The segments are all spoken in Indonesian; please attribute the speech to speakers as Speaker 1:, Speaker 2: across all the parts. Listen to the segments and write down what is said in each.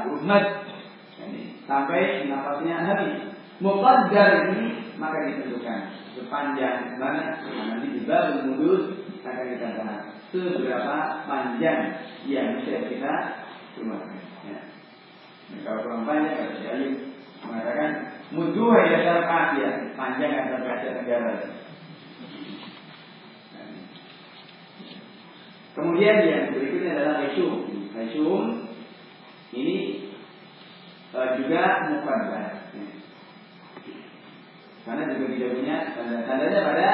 Speaker 1: huruf mad. Sampai nafasnya habis. Muqaddar ini maka ditentukan sepanjang mana nanti di bab mudud akan kita bahas seberapa panjang yang bisa kita keluarkan. Ya. Nah, kalau kurang panjang kalau saya mengatakan mudu ya syarqah ya panjang atau Asia Tenggara. Kemudian yang berikutnya adalah hasyum. Hasyum ini juga muqaddar. Karena juga tidak punya tanda-tandanya pada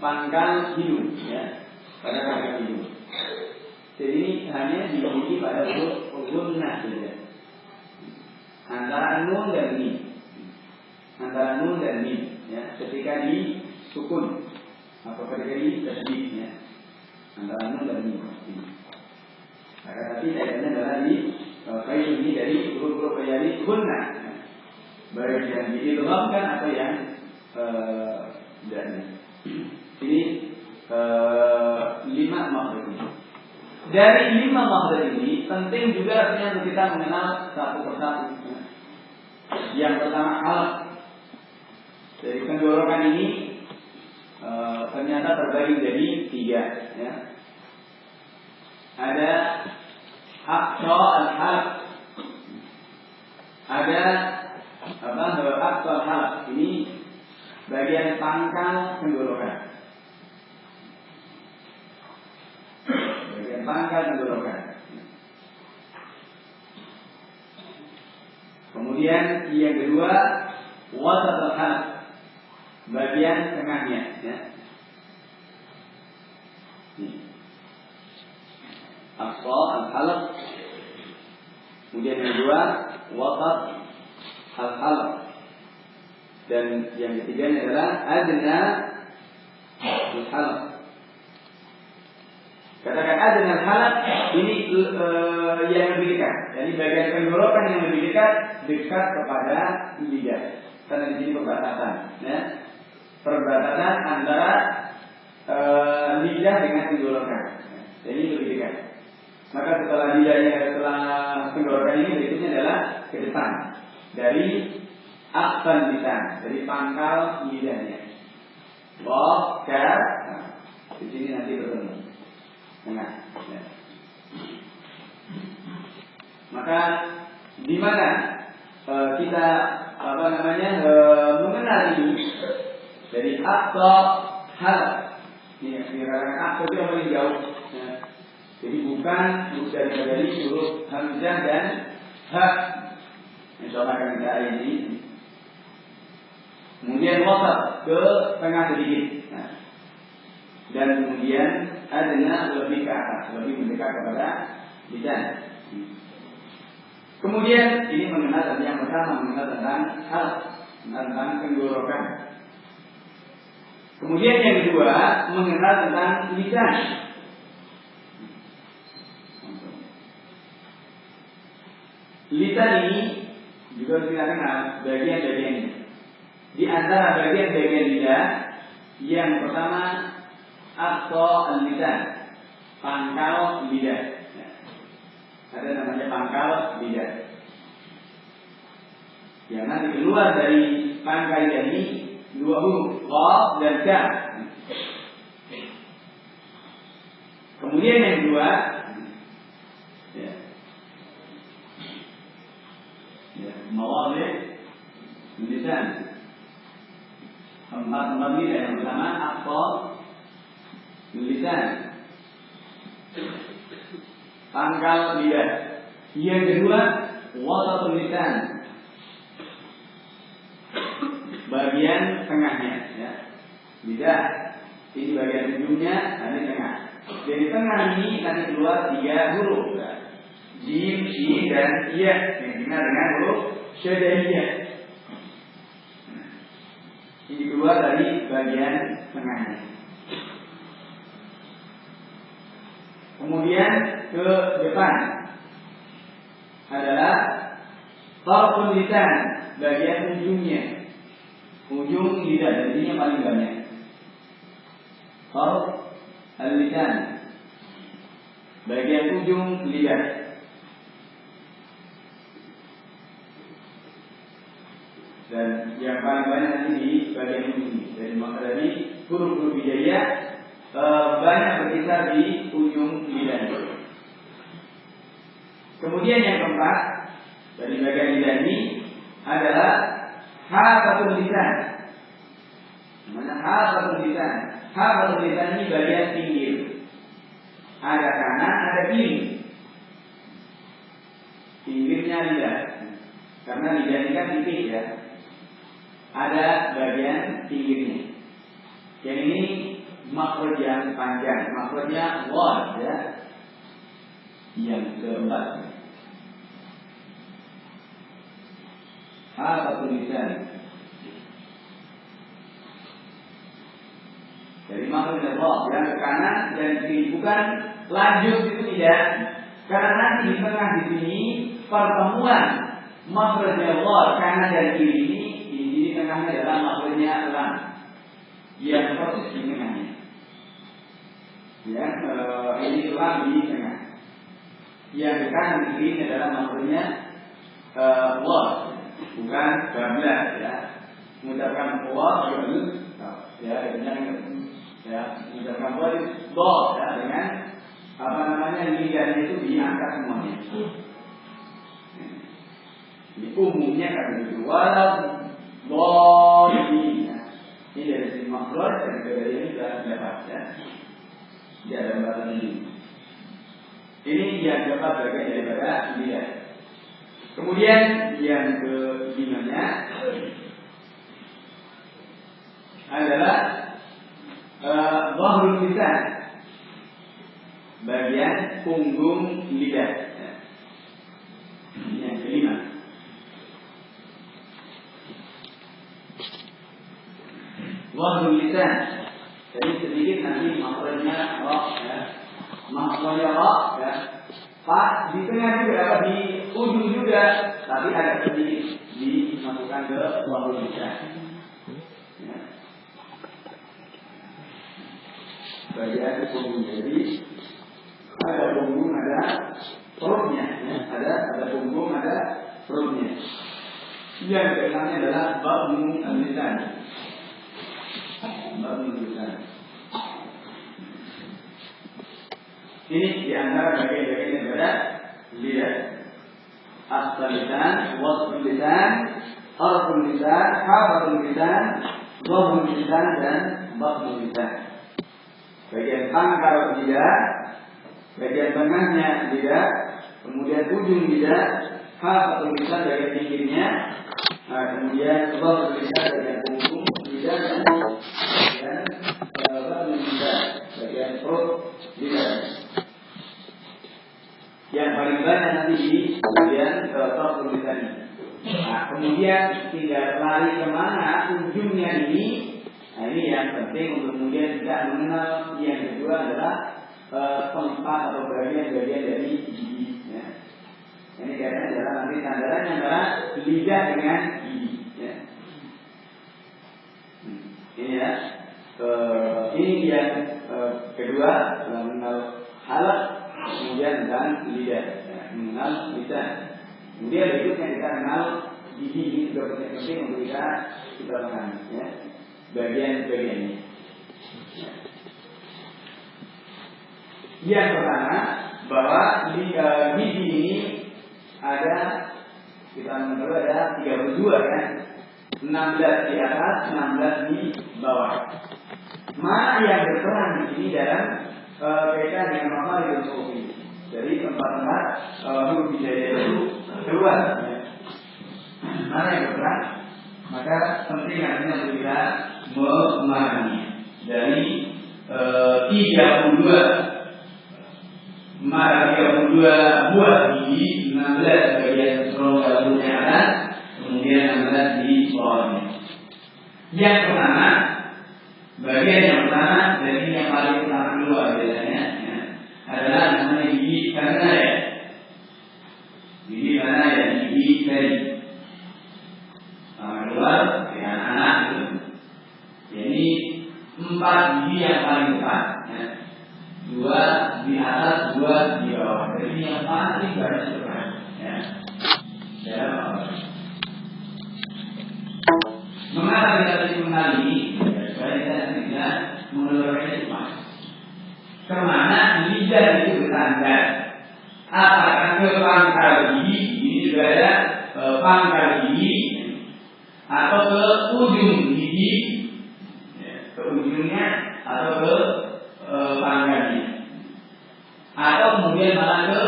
Speaker 1: pangkal hidung, ya, pada pangkal hidung. Jadi ini hanya dimiliki pada huruf gunnah saja. Antara nun dan mim, antara nun dan mim, ya, ketika di sukun atau ketika di tasydid, ya, antara nun dan mim. Maka tapi kaitannya adalah di kait ini dari huruf-huruf yang gunnah, baik yang diidghamkan atau yang dan ini 5 makhraj. Dari 5 makhraj ini penting juga untuk kita mengenal satu persatu. Yang pertama halq. Dari tenggorokan ini ternyata terbagi jadi 3, ya. Ada aqsa al-halq. Ada aqsa al-halq. Ini bagian pangkal tenggorokan. Bagian pangkal tenggorokan. Kemudian yang kedua wasat al-halq. Bagian tengahnya, ya. Aqsa al-halq. Kemudian yang kedua wasat al-halq. Dan yang ketiganya adalah adna al-halq. Katakan adna al-halq ini yang lebih dekat. Jadi bagian tenggorokan yang lebih dekat kepada lidah. Karena di sini perbatasan, ya. Perbatasan antara lidah dengan tenggorokan. Jadi lebih dekat. Maka setelah tenggorokan ini berikutnya adalah ke depan dari aqsal lisan, dari pangkal lidahnya. Wa ka, di sini nanti bertemu. Tengah. Ya. Maka di mana kita mengenal ini dari aqsa hal. Ini dikatakan aqsa itu yang paling jauh. Ya. Jadi bukan dari huruf hamzah dan ha. Insyaallah akan kita ini. Kemudian wasat ke tengah sedikit, nah. Dan kemudian adna lebih ke atas, lebih mendekat kepada lisan. Kemudian ini mengenal yang pertama tentang hal, tentang tenggorokan. Kemudian yang kedua mengenal tentang lisan. Lisan ini juga kita kenal bagian-bagiannya. Di antara bagian-bagian lidah yang pertama aqsa al-lisan, pangkal lidah. Ya. Ada namanya pangkal lidah. Yang nanti keluar dari pangkal lidah ini 2 huruf, qaf dan ka. Kemudian yang kedua, ya, mawadhi lisan. Tempat lidah yang pertama aqsa lisan, pangkal lidah. Yang kedua wasatul lisan, bagian tengahnya, ya. Lidah ini bagian ujungnya, nanti tengah. Dari tengah ini nanti keluar 3 huruf, jim, shin dan ya, yang dikenal dengan huruf syadadiyah. Ini keluar dari bagian tengahnya. Kemudian ke depan adalah tarful lisan, bagian ujungnya, ujung lidah, dan ini yang paling banyak. Tarf al-lisan, bagian ujung lidah. Dan yang paling banyak nanti di bagian ujung. Jadi maka dari huruf-huruf hijaiyah banyak berkisar di ujung lidah. Kemudian yang keempat dari bagian lidah ini adalah hafatul lisan. Mana hafatul lisan? Hafatul lisan ini bagian pinggir. Ada kanan, ada kiri. Pinggirnya lidah. Karena lidah ini kan tipis ya. Ada bagian pinggirnya. Yang ini makhraj yang panjang, makhrajnya wad ya. Yang keempat. Hafatul lisan. Dari makhrajnya wad yang ke kanan dan kiri, bukan lanjut itu tidak. Karena nanti di tengah di sini pertemuan makhrajnya wad kanan dan kiri ini. Di tengahnya adalah makhrajnya lam yang persis di tengahnya. Ya, ini lam di tengah. Yang di kanan kiri adalah makhrajnya wad, bukan bablas ya. Mengucapkan wad ya dengan ya mengucapkan wad do ya dengan apa namanya lidahnya itu diangkat semuanya. Ini umumnya kan begitu. Walau ini dari sisi makhraj dan dari ini sudah dapat ya. Di dalam bahasa ini. Ini yang dapat bagian daripada lidah. Kemudian yang kelimanya adalah dhahrul lisan, bagian punggung lidah. Yang kelima. Dhahrul lisan. Jadi sedikit nanti makhrajnya ra ya. Makhrajnya ra ya. Pak di tengah juga dapat di ujung juga, tapi agak sedikit dimasukkan ke dhahrul lisan. Ya. Bagian punggung, jadi ada punggung, ada perutnya ya. Ada punggung, ada perutnya. Yang keenamnya adalah batnul lisan. Ini diantara bagian-bagian daripada lidah. Asal lisan, wasful lisan, harful lisan, hafatul lisan, dhahrul lisan dan batnul lisan. Bagian pangkal lidah, bagian tengahnya lidah, kemudian ujung lidah, hafatul lisan bagian pinggirnya, kemudian dhahrul lisan bagian punggung lidah dan bagian perut lidah. Yang paling banyak nanti di bagian dhahrul lisan ini. Nah, kemudian tinggal lari kemana ujungnya ini. Nah, ini yang penting untuk kemudian tidak mengenal. Yang kedua adalah tempat atau bagian-bagian dari gigi. Ya. Ini kayaknya adalah nanti sandarannya adalah lidah dengan gigi. Ya. Ini ya. Ini yang kedua adalah mengenal halak, kemudian dan lidah, ya, mengenal lidah. Kemudian berikutnya kita kenal gigi. Ini juga penting untuk kita pahami, ya, bagian-bagiannya. Ya. Yang pertama bahwa gigi ini ada, kita menurut ada 32 kan, 16 di atas, 16 di bawah. Mana yang berperan di sini dalam kaitan dengan makhraj al-huruf. Jadi tempat-tempat huruf hijaiyah itu keluar. Ya. Mana yang berperan? Maka penting artinya untuk kita memahami dari 32 buah gigi, 16 bagian rongga mulutnya atas, kemudian 16 di bawahnya. Yang pertama, bagian yang pertama dari yang paling pertama keluar biasanya ya, adalah namanya gigi kanan ya. Gigi kanan ya, gigi kiri. Keluar dengan anak itu. Jadi 4 gigi yang paling depan ya. 2 di atas, 2 di bawah. Jadi yang paling garis depan ya. Dalam apa? kita masih mengenal ini, supaya kita tidak mengeluarkan itu mas. Kemana lidah itu bertanda? Apakah ke pangkal gigi? Ini juga ada pangkal gigi, atau ke ujung gigi, ke ujungnya, atau ke pangkalnya, atau kemudian malah ke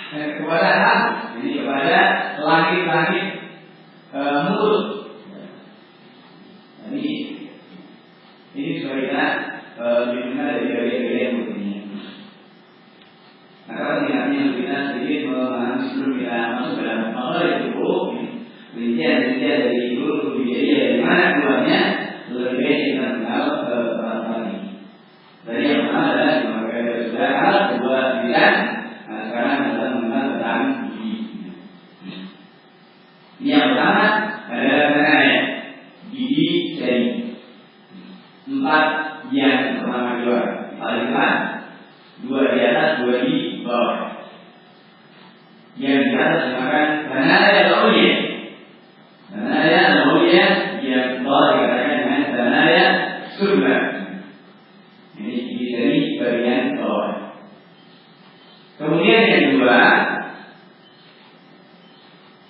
Speaker 1: kepada rambut, jadi kepada langit-langit mulut. Ini supaya kita didengar dari gaya-gaya yang begini. Nah, kalau niatnya kita sedikit memahami sebelum kita masuk dalam makhluk itu, rincian dari itu dari mana keluarnya, lebih baik kita mengenal permasalahan ini. Dari yang pertama adalah sebagai saudara, kedua tidak. Nah, sekarang kita mengenal tentang gigi. Yang pertama adalah mengenai gigi jari. 4 yang pertama keluar, paling depan, 2 di atas, 2 di bawah. Yang di atas dinamakan danaya laulia. Danaya laulia yang bawah dikatakan dengan danaya surga. Ini gigi jari bagian bawah. Kemudian yang kedua,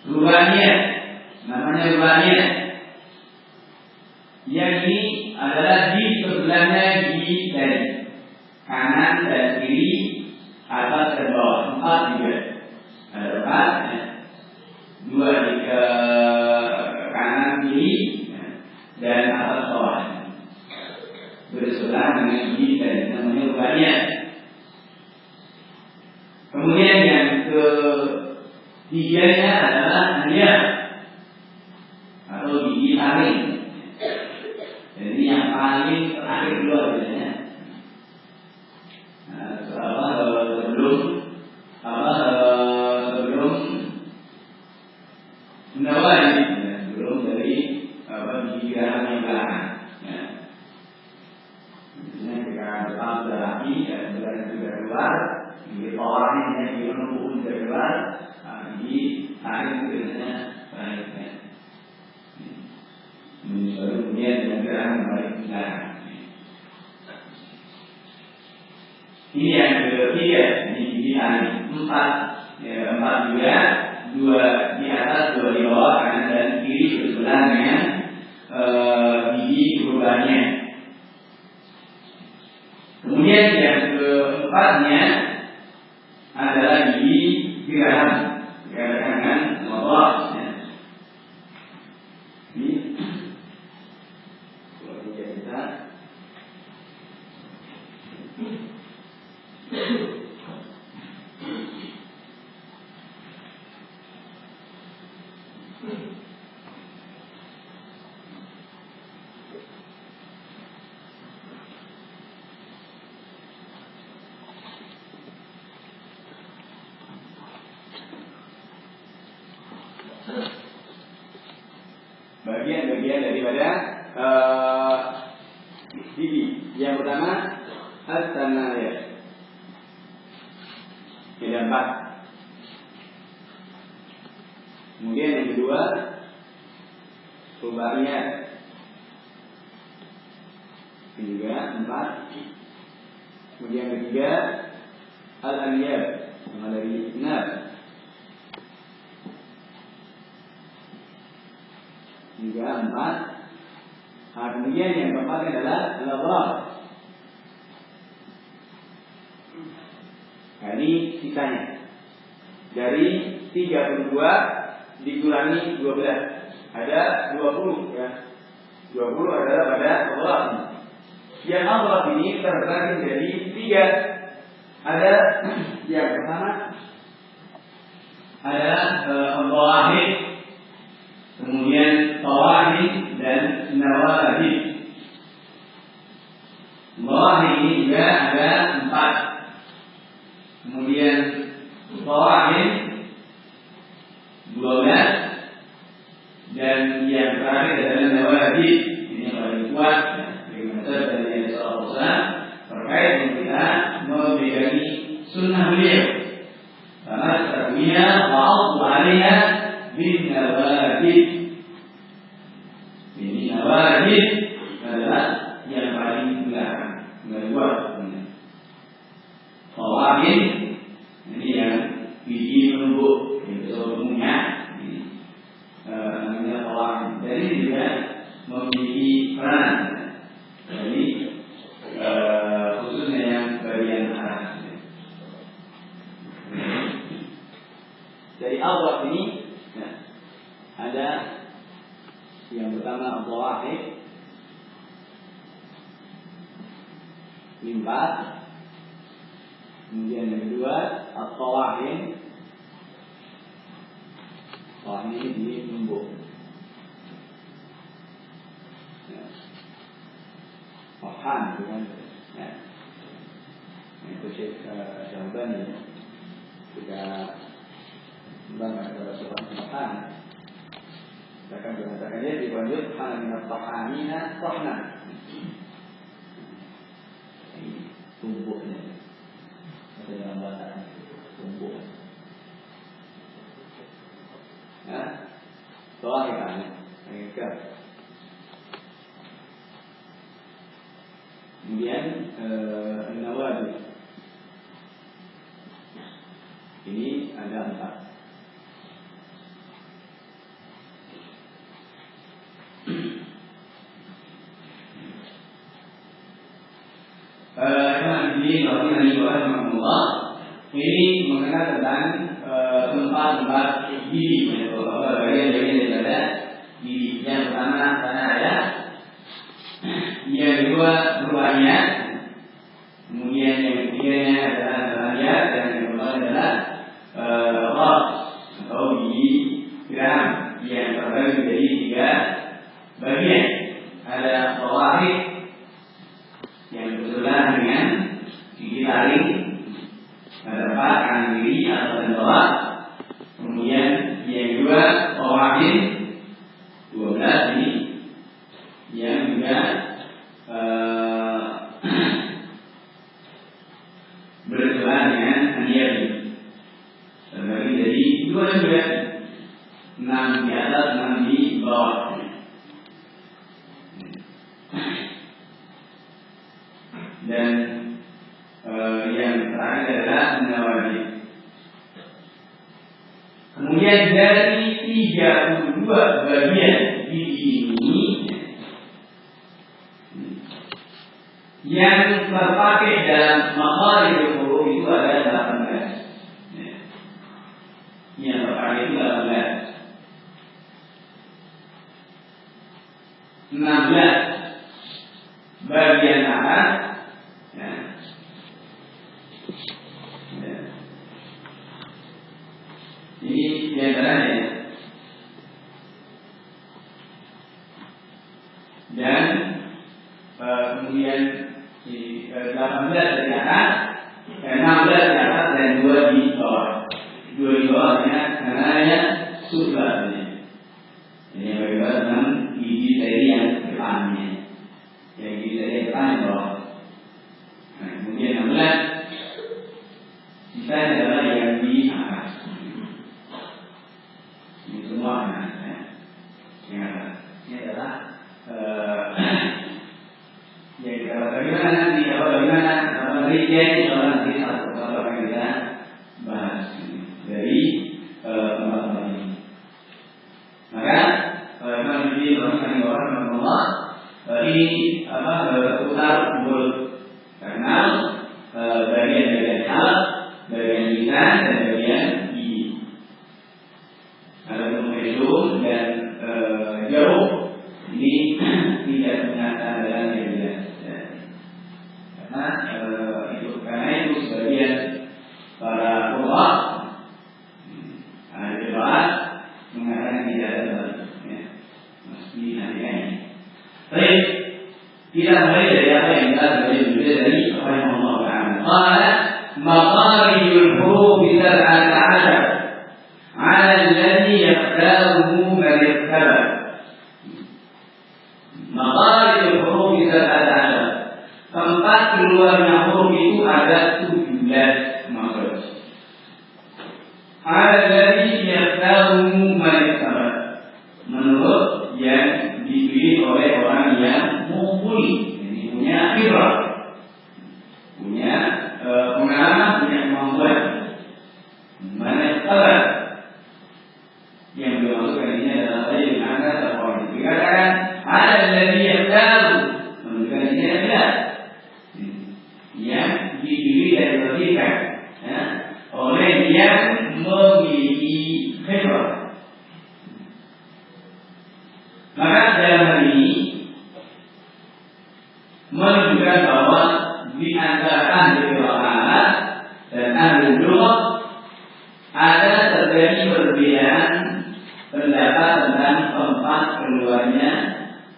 Speaker 1: rubania, namanya rubania. Yang ini adalah di sebelahnya gigi jari, kanan dan kiri, atas dan bawah, 4 juga. Ada 4, 2 di ke kanan kiri dan atas bawah. Bersebelah dengan gigi jari, namanya rubania. Kemudian yang ketiganya adalah ania atau gigi taring. Jadi yang paling terakhir keluar biasanya. Sebelum mendawai, sebelum dari gigi garam yang belakang. Biasanya ketika depan sudah rapi, belakang sudah keluar, gigi bawahnya gigi menunggu sudah keluar, gigi tarik itu biasanya baik. Kemudian yang gerak kembali ke belakang. Ini yang ketiga, ini gigi tarik. 4 juga, 2 di atas, 2 di bawah, kanan dan kiri bersebelah dengan gigi kurbannya. Kemudian yang keempatnya adalah gigi geraham, dengan motor. Bagian-bagian daripada gigi. Yang pertama as-sanaya. Ada 4. Kemudian yang kedua rubaiyat. Juga 4. Kemudian yang ketiga al-aniyab, yang dari 6. Juga 4. Kemudian yang keempat adalah al-adrar. Ini sisanya. Dari 32 dikurangi 12. Ada 20 ya. 20 adalah pada adrar. Yang adrar ini terbagi menjadi 3. Ada yang pertama adalah al-zawahir, kemudian tawahid dan nawahid. Zawahir ini juga ada 4. Kemudian tawahid 12 dan yang terakhir adalah nawahid. Ini yang paling kuat dengan dari Rasulullah terkait dengan kita memegangi sunnah beliau. Karena setelahnya wa'adhu alaiha bin nawahid. Ini biji menumbuk itu umumnya namanya tawahim. Jadi juga memiliki peran. Jadi khususnya yang bagian atas. Dari awal ini ada yang pertama tawahim, limpat. Kemudian yang kedua at-tawahim. Tawahim ini menumbuk. Fahan bukan? Itu Syekh Syahbani ketika membahas kepada seorang fahan, akan mengatakan dia dipanggil hal min at-tahamina tahnan. Tumbuknya. Ada yang bahasa tumbuk. Ya, soal kan, enggak. Kemudian Nawawi ini ada 4. Ini mengenal tentang tempat-tempat gigi, bagian-bagian daripada gigi. Yang pertama karena ada, yang kedua berbanyak, kemudian yang ketiganya adalah bahagia, dan yang keempat adalah ras atau gigi geram yang terbagi menjadi 3 bagian. Ada tawahid yang bersebelahan dengan gigi taring, ada 4 kanan kiri atas dan bawah. Kemudian yang kedua tawahid 12 ini yang juga bersebelahan dengan aniyati, terbagi dari 2 juga, 6 di atas 6 di bawah. Dan yang terakhir adalah Nawawi. Kemudian dari 32 bagian gigi ini yang terpakai dalam makharijul huruf itu ada 18. Yang terpakai itu 16 bagian atas. Ini diantaranya. Dan kemudian 18 dari atas, 16 di atas dan 2 di bawah. 2 di bawahnya namanya sufla. Ini yang berbeda dengan gigi dari yang depannya. Yang gigi dari yang depan yang bawah. Nah, kemudian 16 sisanya adalah yang di atas. Ini semua yang atas. Ini adalah yang kita bagaimana nanti, bagaimana penelitian soal nanti satu yang kita bahas dari tempat-tempat ini. Maka Imam Ibnu rahimahullah ini putar mulut, karena bagian-bagian halal, bagian lisan dan bagian gigi. Ada hidung dan jauh ini tidak punya tanda yang jelas. Karena itu sebagian para ulama ahli bahasa mengatakan tidak ada dalil, mesti nanti. Baik, kita mulai dari apa yang kita dari rahimahullah taala. Qala maqarijul huruf 17 'ala alladhi yaqtaruhu man yaktaba. Maqarijul huruf 17. Tempat keluarnya huruf itu ada 17 makhraj. Alladzi yaqtaruhu man yaktaba. Menurut yang dipilih oleh orang yang mumpuni, ini punya khibrah, punya pengalaman, punya kemampuan. Mana apa? Yang dimaksudkan ini adalah tadi angka terpoin. Dikatakan ada lagi yang tahu, menunjukkan ini adalah yang dipilih dan diberikan oleh yang memiliki khibrah. Maka dalam hal ini menunjukkan bahwa di antara ahli qiraat dan ahli lughat ada terjadi perbedaan pendapat tentang tempat keluarnya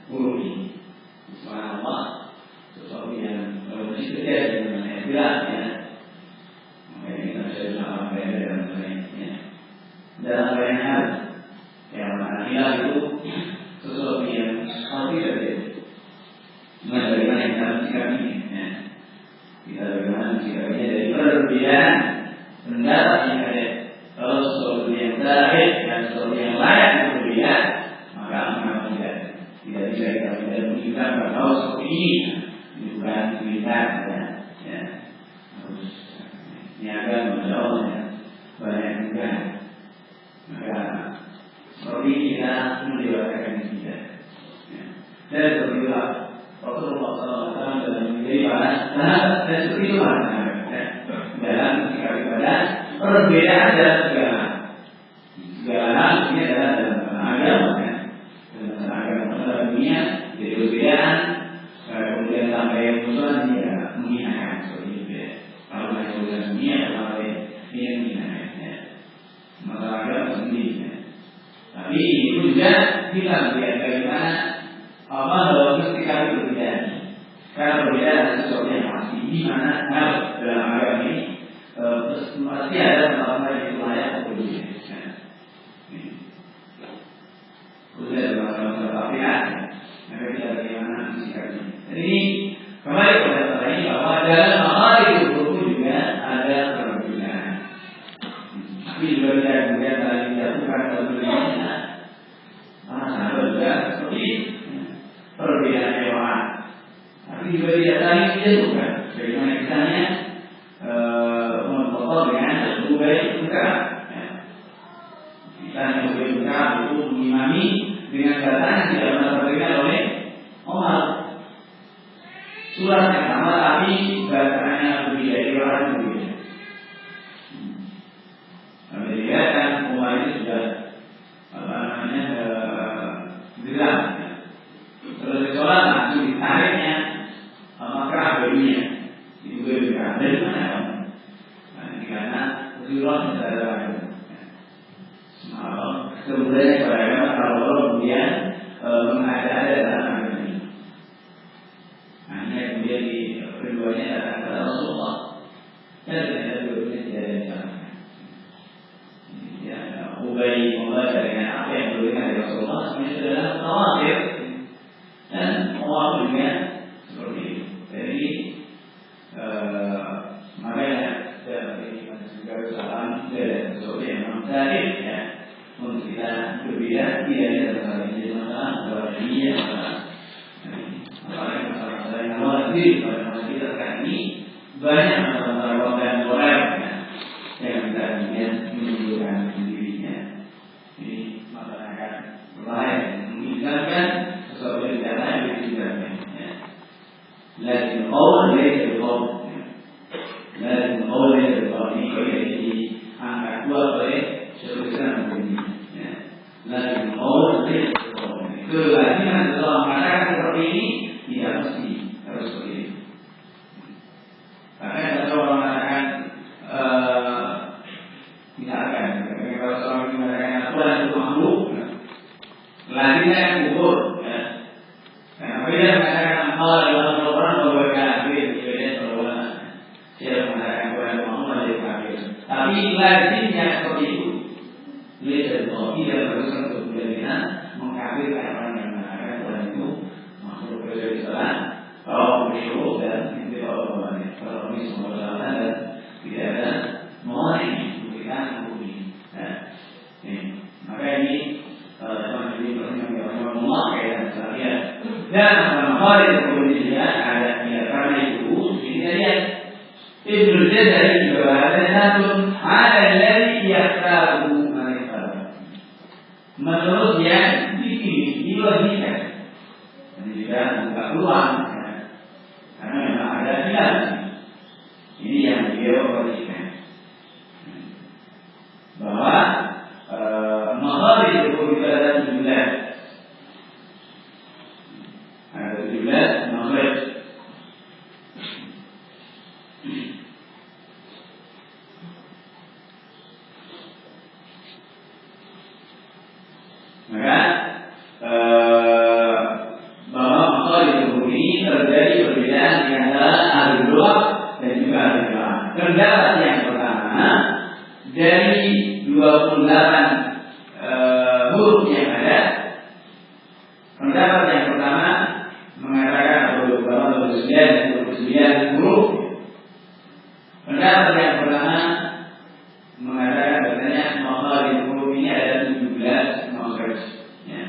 Speaker 1: huruf ini. Subhanallah, sesuatu yang masih terjadi dengan jelas ya. Makanya kita bisa bilang beda dan lainnya. Dalam banyak yang mana hilang itu sesuatu yang pasti terjadi. Bagaimana kita mensikapinya? Kita bagaimana mensikapinya dari perbedaan pendapat yang ada. Kalau sesuatu yang terakhir dan sesuatu yang layak berbeda, maka tidak bisa kita menunjukkan bahwa seperti ini bukan militar ya. Harus niaga menjauh ya. Banyak juga. Maka seperti kita mendewasakan kita. Dan seperti itulah Rasulullah SAW dalam menjadi para sahabat dan seperti itulah dalam sikap ibadah perbedaan dalam segala hal ini adalah dalam agama dalam agama dalam dunia jadi perbedaan kemudian sampai musuhan ini ya menghinakan seperti itu ya. Kalau hanya dalam dunia kalau ini menghinakan masalah agama sendiri ya. Tapi itu juga kita melihat bagaimana Allah dalam ketika perbedaan karena perbedaan adalah sesuatu yang pasti di mana dalam agama ini pasti ada hal-hal yang layak untuk diberikan. Khususnya dalam masalah aplikasi, maka kita bagaimana mensikapnya. Jadi kembali pada masalah ini bahwa dalam hal itu juga ada perbedaan. Tapi juga tidak kemudian dalam dijatuhkan perbedaan. Sama juga seperti perbedaan hewan. Tapi juga tidak saling dijatuhkan. Bagaimana misalnya dengan Ubay bin Ka'ab. Misalnya Ubay bin Ka'ab itu mengimami dengan bacaan yang tidak pernah diberikan oleh Umar. Surat yang sama tapi bacaannya berbeda, orang berbeda. Kami lihat kan Umar ini sudah geram. Terus sholat langsung ditariknya maka bayinya itu Ubay bin Ka'ab dari mana? Karena Rasulullah SAW kemudian kepada agama kalau kemudian mengada-ada dalam agama ini. Hanya kemudian di keduanya datang kepada Rasulullah dan ternyata dua-duanya tidak ada yang salah. Ya, Ubay membaca dengan apa yang diberikan dari Rasulullah sebenarnya sudah adalah tawatir dan Allah juga seperti itu. Jadi makanya salam dari sesuatu yang memang ya untuk kita berbeda tidak ada masalah ini masalah bahwa dunia masalah yang awal sendiri pada masa kita sekarang ini banyak masalah dan moral yang kita ingin menunjukkan sendirinya. Ini masalah akan berbahaya mengingatkan sesuatu yang tidak lain dari sejarahnya. Lakin qaul laysa biqaul. Lakin qaul laysa biqaul. Angkat dua oleh Syekhul Islam ini. Lakin qaul laysa biqaul. Kewajiban seseorang mengatakan seperti ini tidak mesti harus seperti itu. Bahkan kalau orang mengatakan misalkan kalau seorang mengatakan Tuhan itu makhluk, lazimnya yang kubur. Karena beda mengatakan Allah adalah Al-Quran bahwa kafir, beda bahwa siapa mengatakan Tuhan itu makhluk adalah kafir. Tapi lazimnya seperti itu. Beda bahwa tidak berusaha untuk menjadikan mengkafirkan orang yang mengatakan Tuhan itu makhluk dari salah. Kalau bersyukur dan itu Allah kalau ini semua salah dan tidak ada mohon memberikan hukum ini. Maka ini teman-teman ini Allah kaitan sekalian. Dan Khalid bin Zaid ada karena itu ini dia Ibnu Jazari juga ada satu ada alladhi yastahu menurut yang dipilih, dilogika. Ini juga buka peluang ya. Karena memang ada khilaf. Ini yang beliau kondisikan bahwa makharij huruf itu ada 17. Ada 17 makharij. Maka bahwa makharij huruf ini terjadi perbedaan di antara ahli lugah dan juga ahli qiraah. Pendapat yang pertama dari 28 huruf yang ada, pendapat yang pertama mengatakan bahwa 29 dan 29 huruf. Pendapat yang pertama mengatakan bahwasanya makharij huruf ini ada 17 makharij. Ya.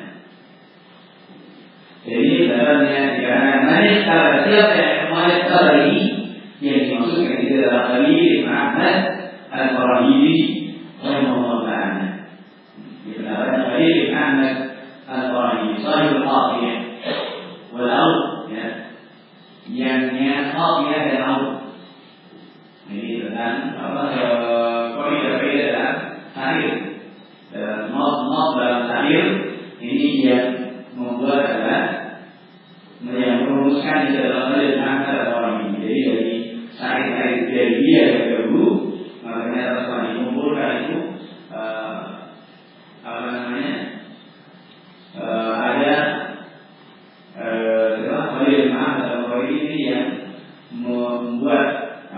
Speaker 1: Jadi dalamnya dikatakan manis kalau siapa yang manis ini yang dimaksudkan itu adalah Khalil Ahmad Al-Farahidi rahimahullah ta'ala. Dibenarkan Khalil Ahmad Al-Farahidi sahibul Qafiyah wal Aud ya. Yang Qafiyah dan Aud. Ini tentang kaidah dalam syair. Dalam nas dalam syair ini yang membuat adalah yang merumuskan di dalam Khalil Ahmad Al-Farahidi. Jadi dari syair-syair dari dia yang dahulu makanya Rasulullah dikumpulkan itu apa namanya ada Khalil Ahmad Al-Farahidi ini yang membuat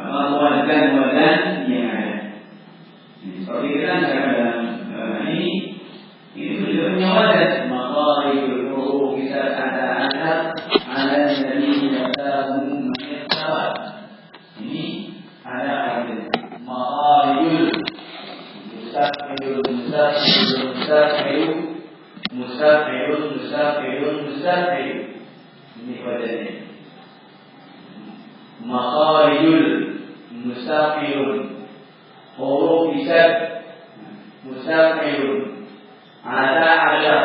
Speaker 1: wajan-wajan yang ada. Seperti kita misalkan dalam ini juga punya wajan makharijul huruf bisa ada ala nabi yatahu mayyatawa. Ini ada ayat makharijul mustaqil. Ini wajannya. Makharijul mustaqilun huruf isad mustaqilun ada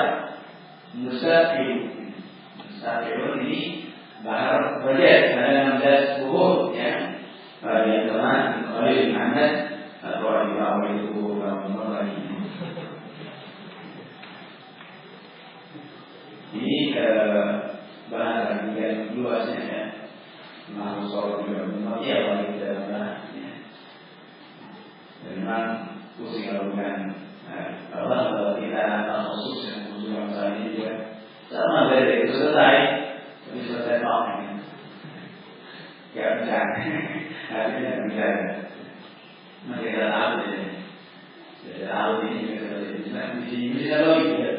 Speaker 1: mustaqilun ini bahar wajan ada 16 huruf ya. Di antara Khalil Ahmad Al-Farahidi itu ini bahasa yang luasnya ya. Mau soal juga memang ya paling dalam bahasnya. Memang pusing kalau bukan kalau kita khusus yang khusus masalah ini juga sama dari itu selesai, tapi selesai tahun ya bicara, artinya bicara. Masih ada tahu ya, ada tahu ini juga bisa logik ya,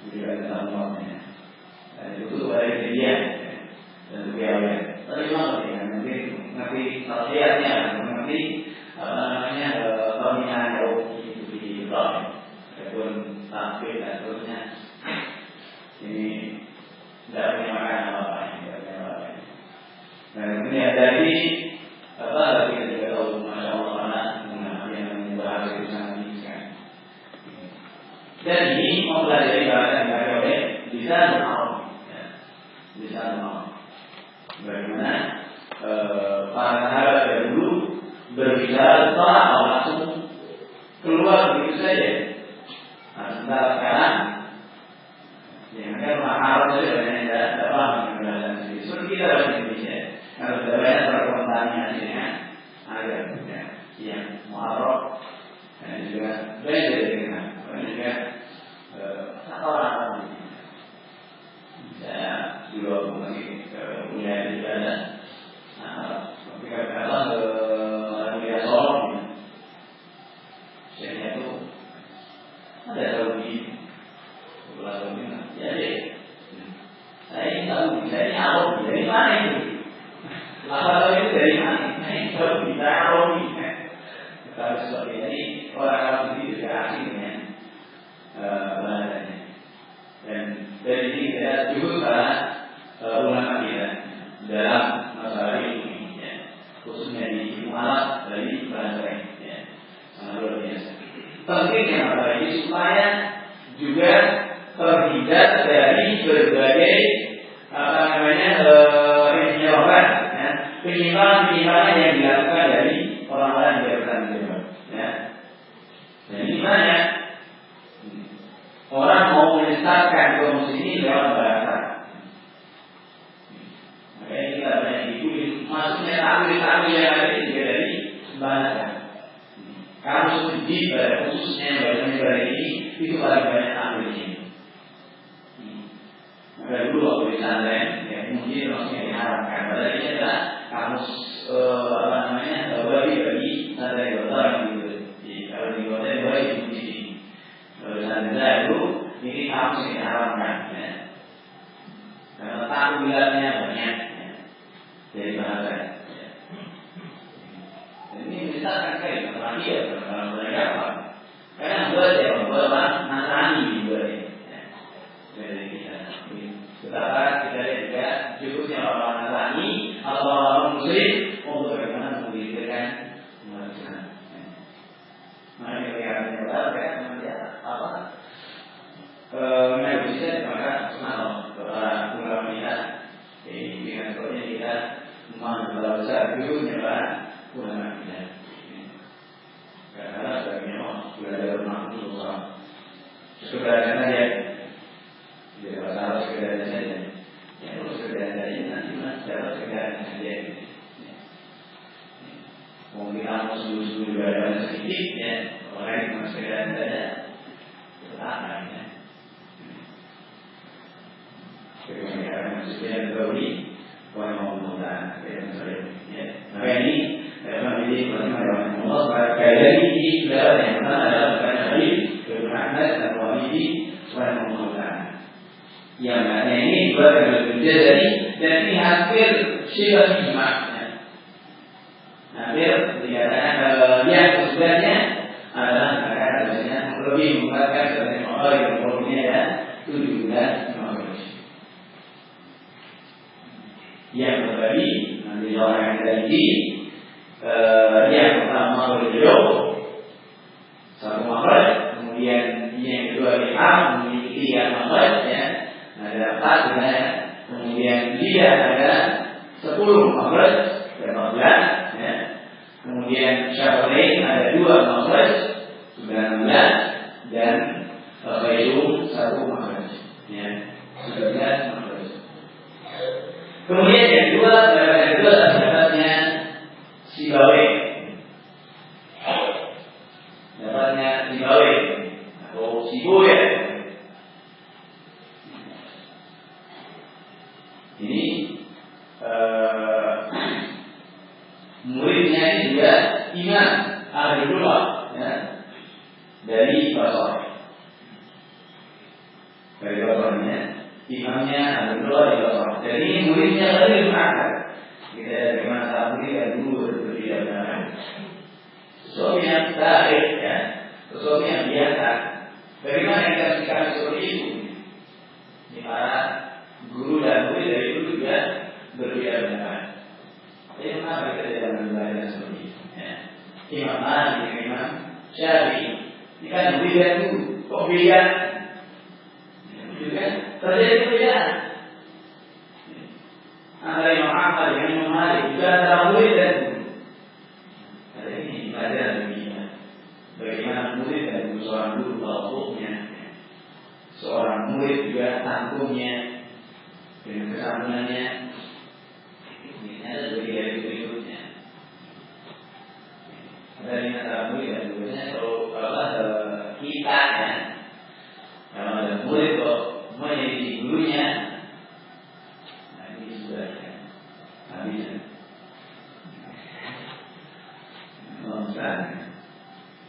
Speaker 1: bisa ada tahunya. Itu dari dia dan kebiayaan. Tapi memang ya, nanti nasihatnya, nanti apa namanya pembinaan itu di blog, ataupun tampil dan seterusnya. Ini tidak punya makan apa-apa, tidak punya apa-apa. Nah kemudian dari apa kita juga tahu masya Allah yang bahasa itu sangat tinggi sekali. Dan ini mempelajari bahasa yang dipakai oleh bisa bagaimana para sahabat dahulu berbicara setelah langsung keluar begitu saja. Nah, sebentar sekarang yang kan mahal saja banyak yang tidak paham dengan bahasa Indonesia. Seperti kita bahasa Indonesia, kalau sudah banyak perkontaminasinya ada yang muharram dan juga beda dengan juga orang-orang. Saya juga masih punya ibadah. Tapi kadang-kadang orang dia sholat, saya itu ada Saudi, beberapa Saudi. Jadi saya ini tahu, saya ini Arab, dari mana itu? Lafaz itu dari mana? Saya Saudi, saya Arab. Kalau seperti ini orang Arab itu juga asing dengan bahasanya. Dan dari sini kita juga ulama kita dalam masalah ini, ya. Khususnya di mualaf dari bahasa ini, ya. Sangat luar biasa. pentingnya masalah ini supaya juga terhindar dari berbagai penyebab penyimpangan yang dilakukan dari orang-orang yang bertanggung ya. Jadi banyak orang mau menyesatkan kaum muslimin lewat bahasa. Makanya kita banyak dikulik. Maksudnya takwil yang ada juga dari bahasa. Kamu sedih pada khususnya bahasa ini itu paling banyak takwilnya. Maka dulu waktu di pesantren, ya mungkin maksudnya diharapkan. Padahal ini adalah kamus bagi pesantren kota gitu. Kalau di kota bagi di sini. Kalau pesantren itu ini kamus yang diharapkan. Ya. Karena takwilannya banyak ya. Dari bahasa. Ya. Ini misalkan kayak apalagi ya kalau mereka apa? Karena buat Nasrani buat ini. Dari kita. Betapa kita lihat juga cukupnya orang Nasrani atau orang Muslim untuk bagaimana memikirkan umat Islam. Maka ketika mereka apa? Menegosiasi maka semalam para ulama kita, dengan sebabnya kita mengambil besar cukupnya para ulama kita. Karena sebagian sudah ada Rasulullah. Sebenarnya saja. Dia harus sekedar saja. Yang harus sekedar saja nanti mas dapat sekedar saja. Mungkin kamu sungguh-sungguh juga ada sedikit ya. Orang yang cuma sekedar saja. Bertahan ya. Kemudian maksudnya yang terbeli orang mau menggunakan ya. Maka ini memang ini bagaimana Allah sekali lagi dalam yang pertama adalah bukan hadis bermakna dan wahidi orang mau menggunakan. Yang mana ini juga berbeda dari dan ini hampir syiar ijma'. Hampir dikatakan yang sebenarnya adalah harusnya lebih mengatakan sebagai orang yang umurnya ya 17 yang berbagi nanti orang yang tadi yang pertama beliau satu makhluk, kemudian yang kedua lihat, kemudian ketiga makhluk ya. Ada 4 sebenarnya. Kemudian dia ada 10 makhluk, 14 ya. Kemudian Syafi'i ada 2 makhluk, 19 dan Bayu 1 makhluk ya. 19 makhluk. Kemudian yang kedua dapatnya Sibawi. Dapatnya Sibawi atau Sibuya. Ini muridnya ini juga Imam Ahlullah ya, dari Basra. Dari Basranya, imamnya Ahlullah dari Basra. Jadi ini muridnya lebih berakal. Kita bagaimana saat murid dan guru berbeda dengan sesuatu yang baik ya, sesuatu yang biasa. Bagaimana kita sikapi seperti itu? Ini para guru dan murid dari itu juga berbeda pendapat. Jadi kenapa kita tidak belajar seperti itu? Ya. Imam Malik, Imam Syafi'i, ini kan berbeda itu, kok beda? Juga terjadi perbedaan antara Imam Ahmad dengan Imam Malik, juga antara murid dan guru. Ada ini pelajaran dunia. Bagaimana murid dan guru seorang guru tauhidnya, seorang murid juga tangguhnya. Dengan kesambungannya ini ada berikutnya. Ada yang antara murid dan gurunya. Kalau kita ya, kalau ada murid kok menjadi gurunya, nah ini sudah ya, habis.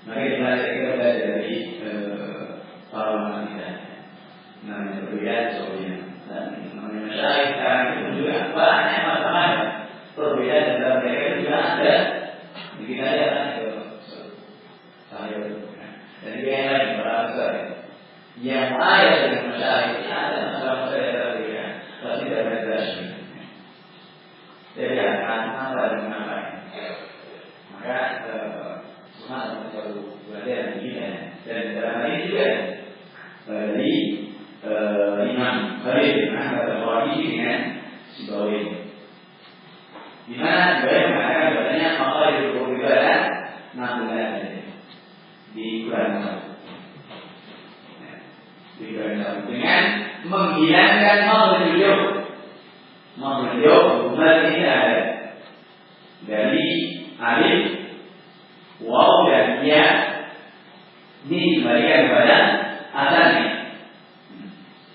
Speaker 1: Maka kita belajar dari para ulama kita. Namanya perbedaan soalnya. Dan masyarakat sekarang itu juga banyak masalah perbedaan antara mereka juga ada. Kita lihat saya dan dia yang lain para besar yang ayat dengan masyarakat ada masalah-masalah yang berbeda. Pasti tidak ada sih. Jadi akan apa dengan apa? Maka semangat untuk belajar kita. dari Imam Khalil bin Ahmad Al-Farahidi dengan Sibawayh. Di mana Sibawayh mengatakan bahwasanya maka itu ibadah nampaknya di Quran dengan menghilangkan makhluk hubungan ini ada dari alif, waw dan ya ini dikembalikan kepada asalnya.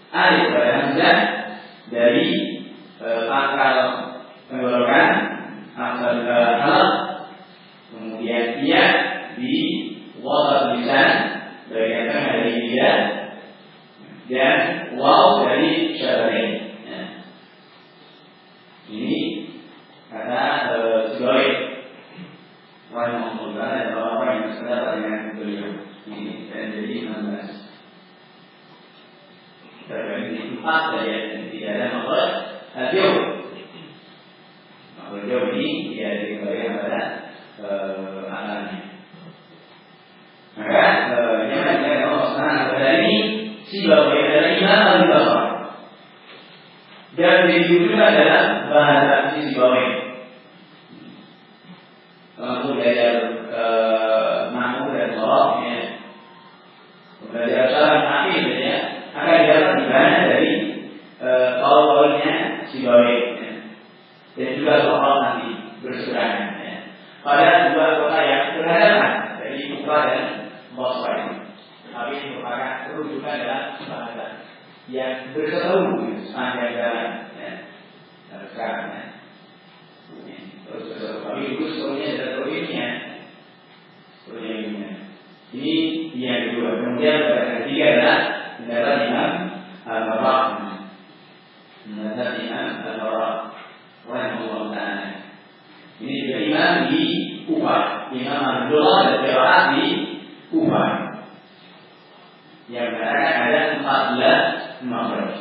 Speaker 1: Alif pada hamzah dari pangkal tenggorokan asal halal, kemudian ia di wasat lisan bagian tengah dari lidah, dan waw dari syaratain. Ini kata Sibawayh rahimahullah dan orang-orang yang sependapat dengan beliau. Ini dan jadi 16. Terbagi 4 saja dan tidak ada makhluk jauh. Makhluk jauh ini tidak dikembalikan pada alamnya. Maka jangan Allah Subhanahu wa taala ini Sibawayh adalah Imam Al-Basri. Dan itu adalah bahasa Sibawayh. Untuk belajar nahwu dan sharaf ya. Belajar syarah akhir ya. Akan dapat dibahas dari kaul-kaulnya Sibawayh ya. Dan juga soal nanti berseberangan ya. Pada dua kota yang berhadapan dari Kufah dan Basra. Tapi ini merupakan rujukan dalam bahasa yang berseteru sepanjang jalan ya. Sekarang ya. Terus tapi itu semuanya ada teorinya. Ini yang kedua. Kemudian yang ketiga adalah pendapat Imam Al-Marraq. Pendapat Imam Al-Marraq rahimahullah ta'ala. Ini juga imam di Kufah. Imam Abdullah dan Qiraat di Kufah. Yang mengatakan ada 14 makhraj.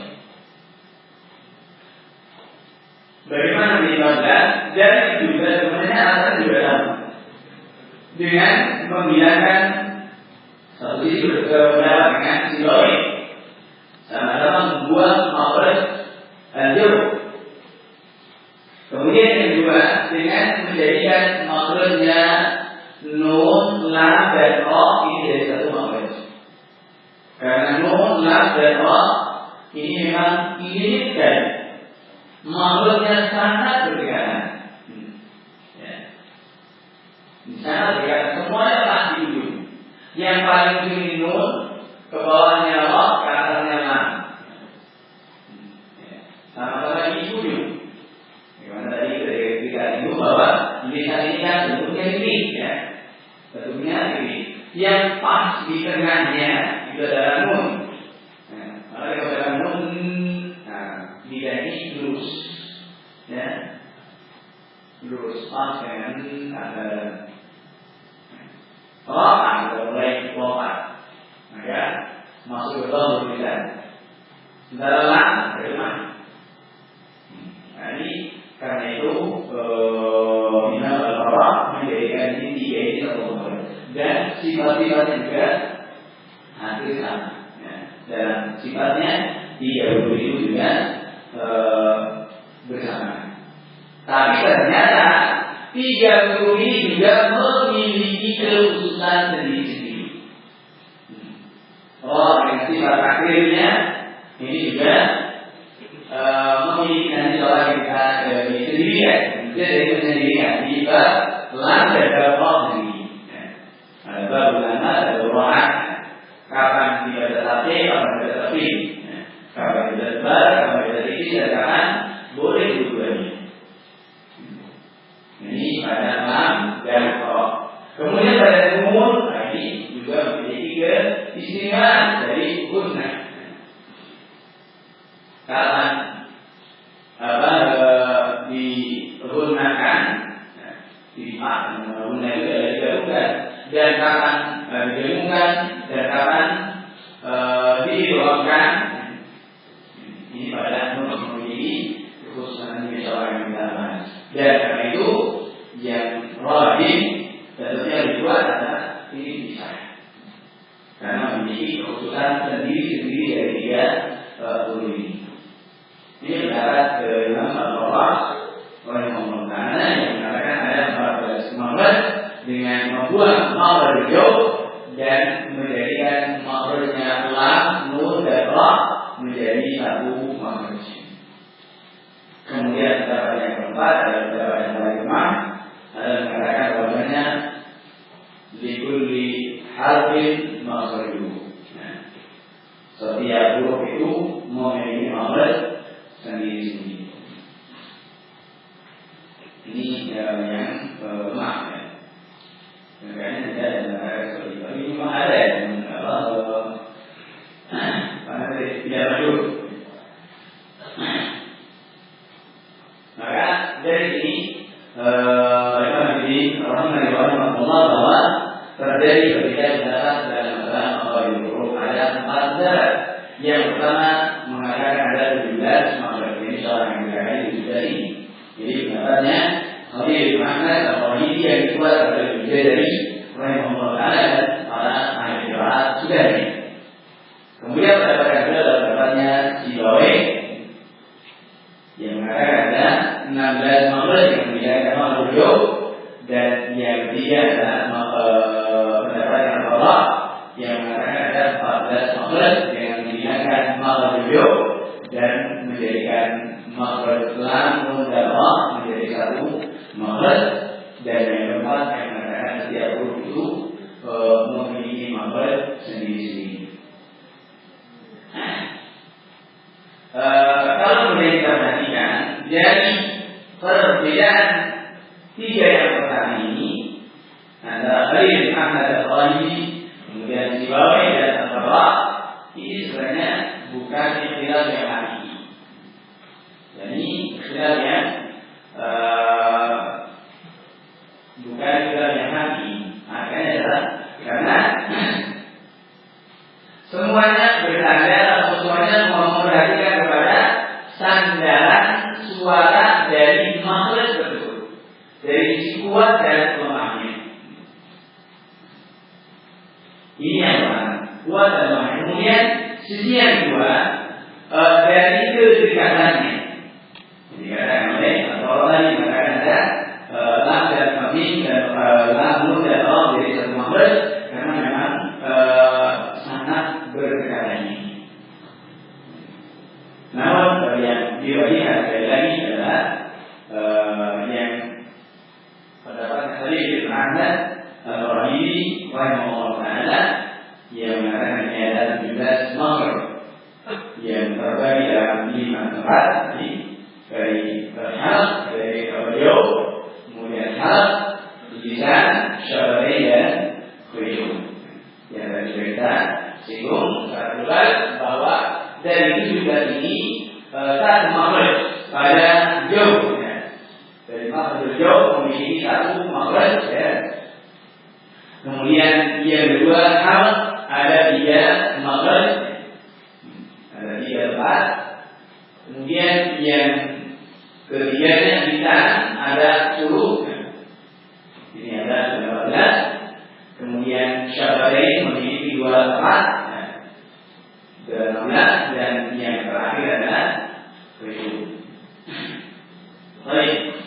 Speaker 1: Bagaimana di 14? Dan juga sebenarnya alasan juga sama. Dengan menghilangkan satu sisi berpendapat dengan Sibawayh, sama-sama membuang makhraj al-jauh. Kemudian yang kedua dengan menjadikan makhrajnya nun, lam dan ra ini dari satu makhraj. Karena nun, lam dan ra ini memang diinginkan makhluknya sangat berdekatan. Sangat berdekatan. Semuanya pasti ujung. Yang paling ujung nun, ke bawahnya ra, ke atasnya lam. Sama-sama di ujung. Bagaimana tadi ketika itu bahwa lisan ini kan bentuknya ini, ya. Bentuknya ini. Yang pas di tengahnya itu adalah nun. Kalau kita katakan nun, lidah ini lurus, ya, lurus pas dengan antara rokan sudah mulai lompat, maka masuk ke dalam lidah. Sementara lam bagaimana? Nah ini karena itu Imam Al-Marraq menjadikan ini tiga ini satu makhluk dan sifat-sifatnya juga hampir sama. Dalam sifatnya tiga itu juga bersama. Tapi ternyata 30 ini juga memiliki kekhususan sendiri-sendiri. Dengan sifat akhirnya ini juga memiliki nanti orang yang kita sendirian. Jadi itu sendirian. Sifat lam dan bab sendiri. Ada bab ulama, ada rohan. Kapan tidak tetapi, kapan tidak tetapi. Kapan tidak tebar, kapan tidak tipis, dan kapan boleh dua-duanya. Ini pada lam dan ra. Kemudian pada nun, ini juga memiliki keistimewaan dari gunnah. Kapan digunakan, dilipat, gunnah itu adalah digabungkan, dan kapan digabungkan, dan kapan diidghamkan. Ini pada nun memiliki kekhususan yang seorang yang kita bahas. Dan karena itu yang rajih tentunya dibuat adalah ini bisa. Karena memiliki kekhususan sendiri-sendiri dari tiga huruf ini. Ini pendapat Imam Al-Qurra rahimahullah taala yang mengatakan ada 14 makhraj dengan membuang makhraj jauh dan menjadikan makhrajnya lam, nun dan ra menjadi satu makhraj. Kemudian pendapat yang keempat adalah pendapat yang paling lemah, adalah mengatakan bahwasanya likulli harfin makhrajuhu. Setiap huruf itu memiliki makhraj sendiri-sendiri. Ini yang lemah ya. Makanya tidak ada negara seperti itu. Tapi memang ada yang tidak masyhur. Maka dari sini rahimahullah bahwa terjadi perbedaan pendapat dalam masalah makhraj huruf. Ada 4 pendapat. Yang pertama mengatakan ada 17 makhraj. Ini seorang yang berkali sudah ini. Jadi pendapatnya Khalil bin Ahmad Al-Faridi yang dikeluarkan oleh Al-Jazari rahimahullah taala dan para ahli qiraat sudah ini. Kemudian pendapat yang kedua adalah pendapatnya Sibawi yang mengatakan ada 16 makhraj yang menjadi makhraj jauh, dan yang ketiga adalah pendapat yang bawah yang mengatakan ada 14 makhraj yang menjadikan makhraj jauh dan menjadikan makhraj lam, nun dan ra menjadi satu makhraj, dan yang keempat yang mengatakan setiap huruf itu memiliki makhraj sendiri-sendiri. Kalau boleh kita perhatikan dari perbedaan tiga yang pertama ini antara Khalil bin Ahmad Al-Faridi, kemudian Sibawi dan Al-Qurra, ini sebenarnya bukan ikhtilaf yang hakiki. Jadi ikhtilaf yang bukan ikhtilaf yang hakiki. Makanya adalah karena semuanya bersandar atau semuanya memperhatikan kepada sandaran suara dari makhraj tersebut, dari sisi kuat dan lemahnya. Ini yang pertama, kuat dan lemah. Kemudian sisi yang kedua dari kedekatannya. Dikatakan oleh Allah tadi mengatakan ada lam dan mim dan lam, nun dan ra dari satu makhraj karena memang sangat berdekatannya. Namun yang diriwayatkan sekali lagi adalah yang pendapat Khalil bin Ahmad Al-Faridi rahimahullah taala yang mengatakan ini ada 17 makhraj yang terbagi dalam 5 tempat dari harf, dari audio, kemudian harf, lisan, syafai dan khuyum. Yang tadi kita singgung secara global bahwa dari 17 ini satu makhraj pada jauh, ya. Dari makhraj jauh memiliki satu makhraj, ya. Kemudian yang kedua harf ada 3 makhraj, ada 3 tempat. Kemudian yang ketiganya lisan ada 10, ini ada 15. Kemudian syafatain memiliki 2 tempat, 16, dan yang terakhir adalah khuyum. Baik,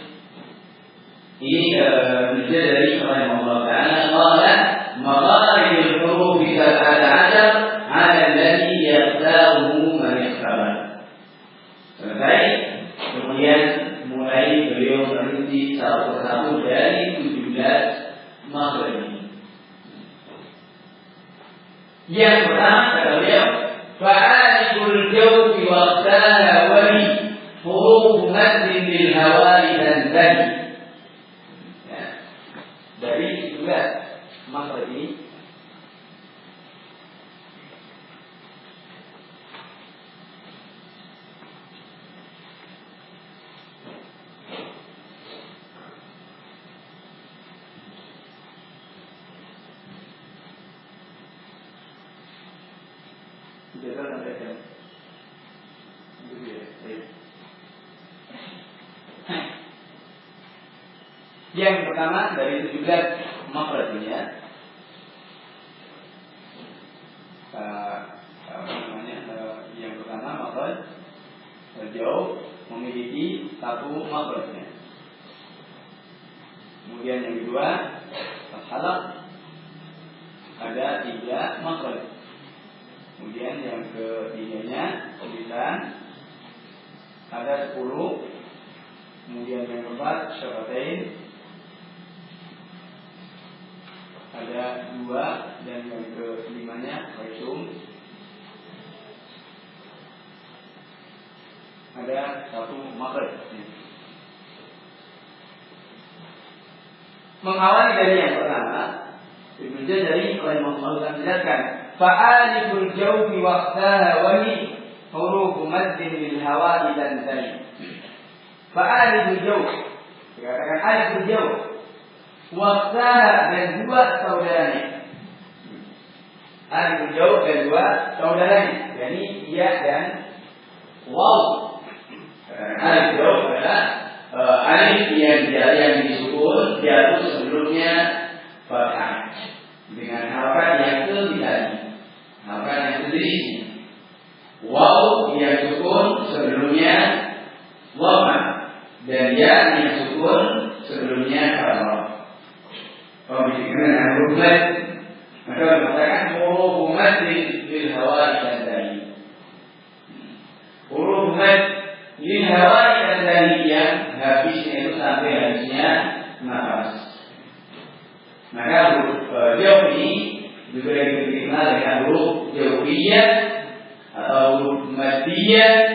Speaker 1: ini menjadi dari Allah Taala qala maqaridul huruf sab'ata 'ala alladhi yaqtahu man yakhtabar. Selesai. Kemudian mulai beliau merinci satu persatu dari 17 makhraj ini. Yang pertama kata beliau, fa'alikul jawfi waqtala wali huruf maddin bil hawali dan tadi. Ya. Dari 17 makhraj ini yang pertama dari 17 makhraj ini, ya. Yang pertama makhraj jauh memiliki satu makhrajnya. Kemudian yang kedua halaq ada 3 makhraj. Kemudian yang ketiganya lisan ada 10. Kemudian yang keempat syafatain ada 2, dan yang kelimanya khaysum ada 1 makhraj. Mengawali dari yang pertama, Ibnu Jazari rahimahullah menjelaskan fa'aliful jawfi waqtaha wa hi huruf maddin lil hawa'i dan tani. Fa'aliful jawf, dikatakan aliful jawf, waqtaha dan 2 saudaranya. Aliful jawf dan 2 saudaranya, yakni ya dan waw. Alif jawf adalah alif yang disukun jatuh sebelumnya fathah dengan harakat yang ketiga, harakat yang sejenisnya. Waw yang sukun sebelumnya dhamma dan ya yang sukun sebelumnya fathah. Kalau dikatakan huruf mad, maka mengatakan huruf mad lil hawa'i dan tani. Huruf mad lil hawa'i dan tani yang habisnya itu sampai habisnya nafas. Maka huruf jauh ini juga dikenal dengan huruf jauhiyah atau huruf madiyah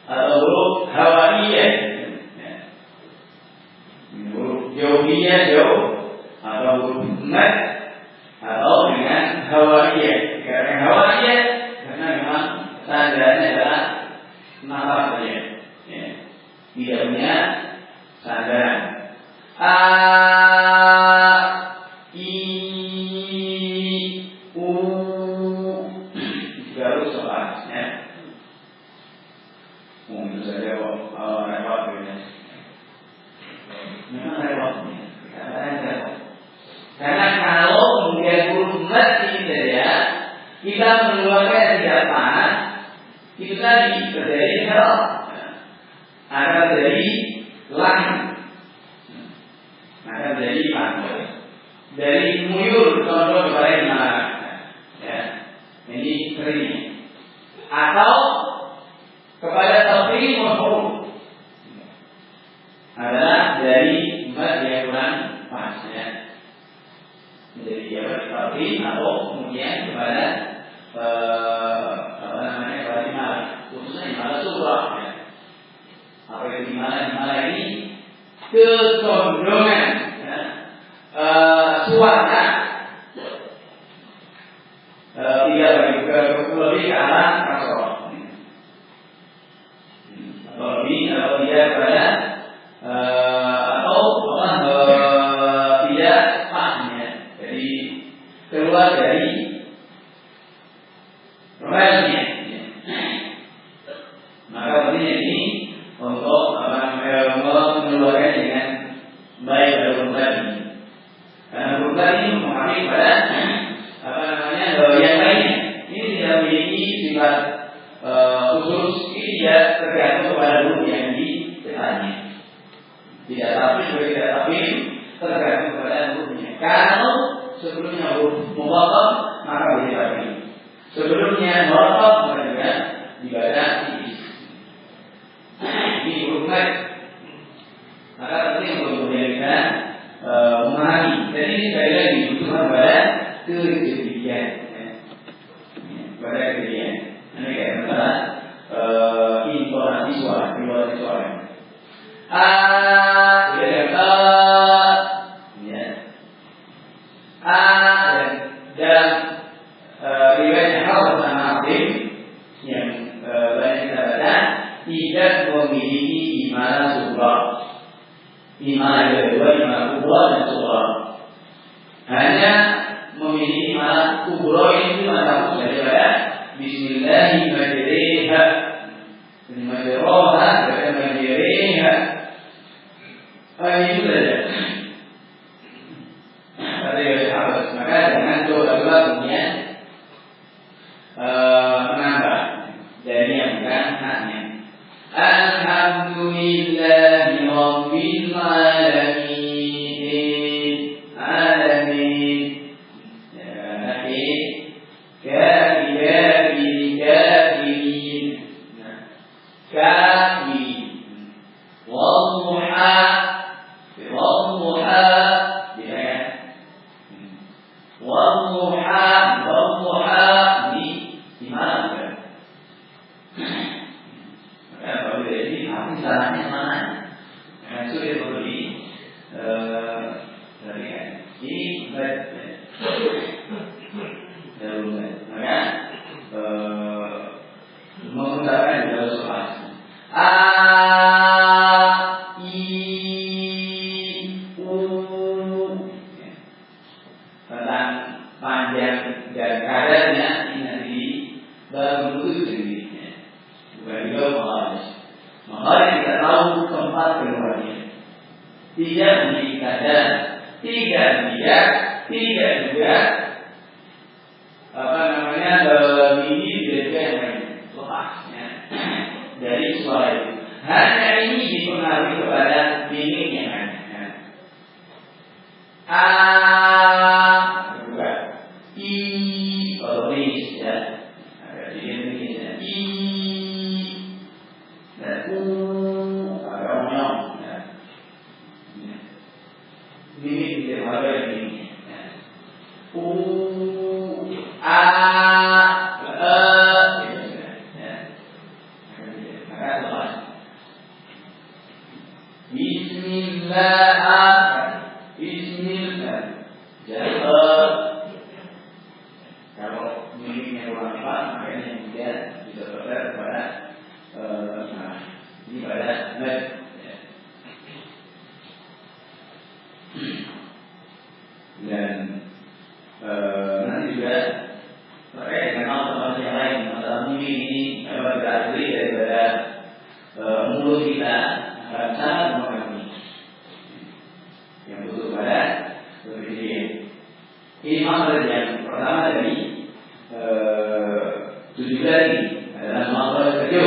Speaker 1: atau huruf hawaiyah. Huruf jauhiyah jauh atau huruf mad atau dengan hawaiyah. Karena hawaiyah karena memang sandarannya adalah nafas saja, tidak punya sandaran. Karena kalau kemudian huruf mad ini saja kita mengeluarkan tidak panas, itu tadi terjadi haram, akan terjadi lahir, akan terjadi panas. Dari muyur contoh kepada iman, ya, ini sering, atau kepada tafsir huruf adalah dari mad yang kurang pas, ya. Menjadi tafsir atau kemudian kepada kepada iman, khususnya iman surah, ya. Apa itu iman ini kecondongan, ya, suara tidak lebih ke arah kasroh, lebih atau tidak pada atau tidak pasnya, jadi keluar dari relnya. Maka pentingnya ini untuk mengeluarkan dengan baik dari huruf tadi, karena huruf tadi mempengaruhi pada yang lainnya. Ini tidak memiliki sifat khusus, ini tidak tergantung pada huruf yang dicetanya. Tidak tapi tergantung pada hurufnya. Kalau sebelumnya huruf mudhakkar maka boleh tapi sebelumnya murakkab maka juga dibaca tipis. Ini huruf mad. Maka penting untuk kemudian kita memahami. Dan ini sekali lagi dibutuhkan pada kejelian, pada kejelian. Ini kayak masalah intonasi suara, riwayat suara. Dan dalam riwayat Hasan Nasim yang banyak kita baca, tidak memiliki imana surah, imana kedua, imana kubra dan surah. Hanya memiliki imana kubra ini maka daripada Bismillahirrahmanirrahim, Bismillahirrahmanirrahim, itu saja. Kata ya sahabat, maka jangan coba-coba kemudian Alhamdulillahi Rabbil Alamin. Alamin. Kafirin. Kafirin. Wadduha. Wadduha. Wadduha di mana kan? Kalau jadi apa salahnya mana? Sudah beri dari ini maka menggunakan dalam soal a i u tentang panjang dan kadarnya ini nanti baru sendiri. Bukan juga makharij kita tahu tempat keluarnya. Tidak memiliki kadar, tidak juga ini juga yang lain lepasnya dari suara itu. Hanya ini dipengaruhi kepada meaning yang ada. A juga I otomatis ya. Ada di ya. I dan U agak monyong. Ini tidak ada ini. U A Bismillah. Jadi kalau miliknya orang Arab, makanya dia bisa berkata kepada ini pada med. Dan nanti juga terkait dengan hal-hal yang lain, masalah mimik ini berasal daripada mulut kita akan sangat memahami yang butuh pada berpikir. Ini masalah yang pertama dari 7 tadi adalah masalah kecil.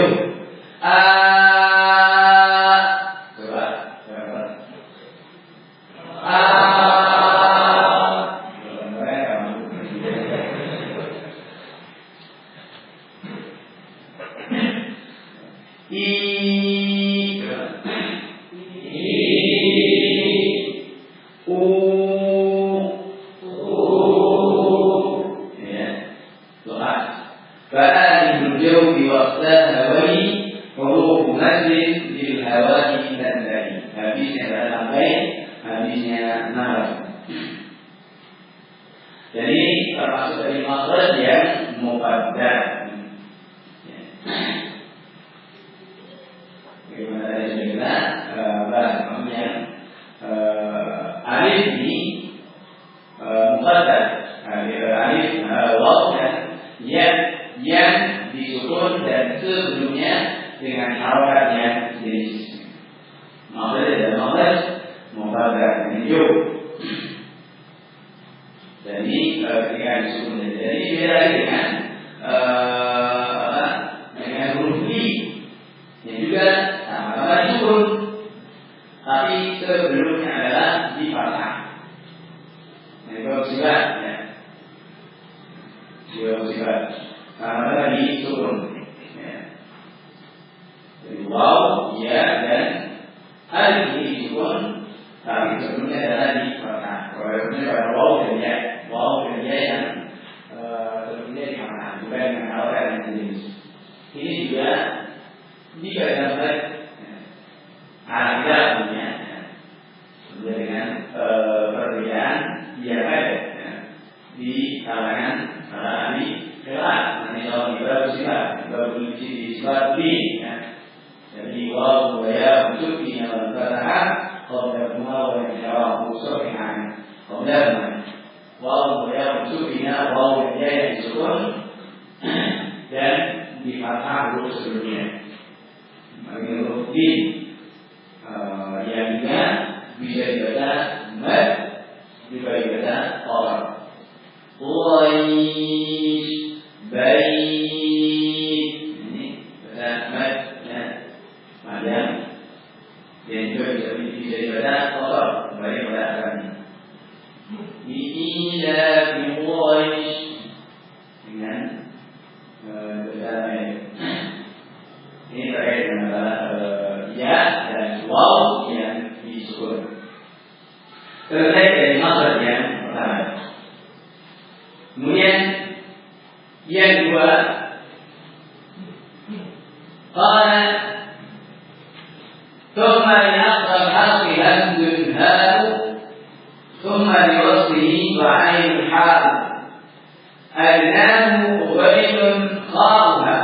Speaker 1: Jadi termasuk dari makhraj yang muqaddar. Bagaimana tadi sudah kita bahas yang alif ini muqaddar, alif waw dan yang disukun dan sebelumnya dengan harokat yang jenis. Makhraj dan makhraj muqaddar menunjuk. Jadi ketika disukun jadi beda dengan huruf I yang juga sama-sama disukun, tapi sebelumnya adalah di fathah. Ini kalau sifat ya, sifat sama-sama disukun. Ya. Jadi waw, ya dan alif ini disukun, tapi sebelumnya adalah di fathah. Kalau sebelumnya pada waw dan ya. Waw dan ya yang sebelumnya di mana? Bukan dengan harokat yang jenis. Ini juga dalam ada punya dengan perbedaan yang ada di kalangan para ahli qiraat. Nanti kalau kita bersifat di jadi waw ya untuk ini dalam kata qadar wa yarahu sarihan qadar waw ya subina waw ya yang disukun dan di fathah huruf sebelumnya. Bagi huruf di yang juga bisa dibaca mad, juga dibaca qadar. Quraish, baik ini baca mad ya, panjang Ini terkait dengan ya dan waw yang disukun. Selesai dari maksud yang pertama. Kemudian yang kedua, qala thumma li'aqrab harfi hamdun ha'u thumma liwaslihi ba'ain ha'u al-lamu ghairun kha'uha.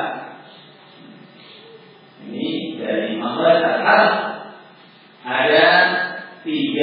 Speaker 1: Ini dari maksud al-harf